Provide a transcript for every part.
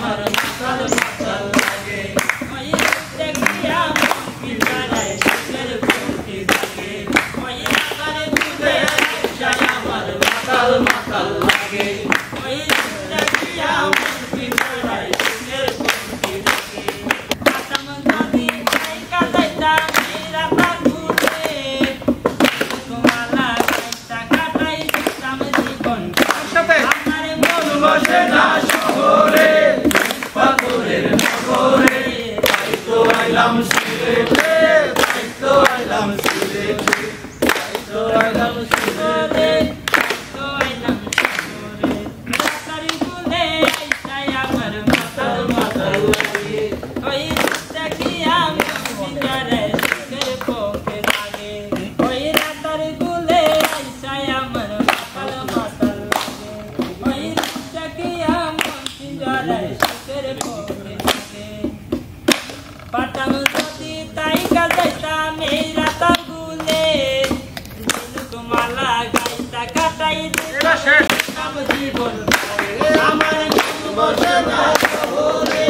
আমার মাতাল মাতাল লাগে ওই দেখিয়া মন পিটারায় সুখের পক্ষে থাকে ওই রাতার গুলে আইসায় আমার মাতাল মাতাল লাগে ওই দেখিয়া মন পিটারায় সুখের পক্ষে থাকে আসাম যদি কাইকা যাইতা মেরা তাগুলে তোমালা কাইতা কাটাই দিতাম জীবন আমার মন বসে না শহরে পাথরের নগরে তাই তো আইলাম সিলেটে তাই তো আইলাম সিলেটে তাই তো আইলাম সিলেটে তাই তো আইলাম সিলেটে রাতারি গুলে আইসায় আমার মাতাল মাতাল লাগে ওই দেখিয়া মন পিটারায় সুখের পক্ষে থাকে ওই রাতারি গুলে আইসায় আমার মাতাল মাতাল লাগে ওই দেখিয়া মন পিটারায় সুখের পক্ষে থাকে পাঠান যদি তাই কাজাইতা মেরা তাগুলে মালা গাইতা কাটাই দিতাম জীবন আমার মন বসে না শহরে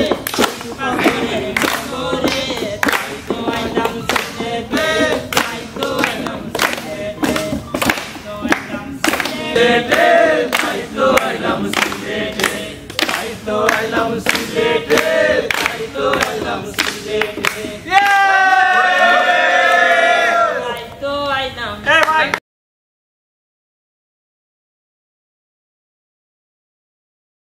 পাথরের নগরে তাই তো আইলাম সিলেটে তাই তো আইলাম সিলেটে তাই তো আইলাম সিলেটে তাই তো আইলাম সিলেটে তাই তো আইলাম সিলেটে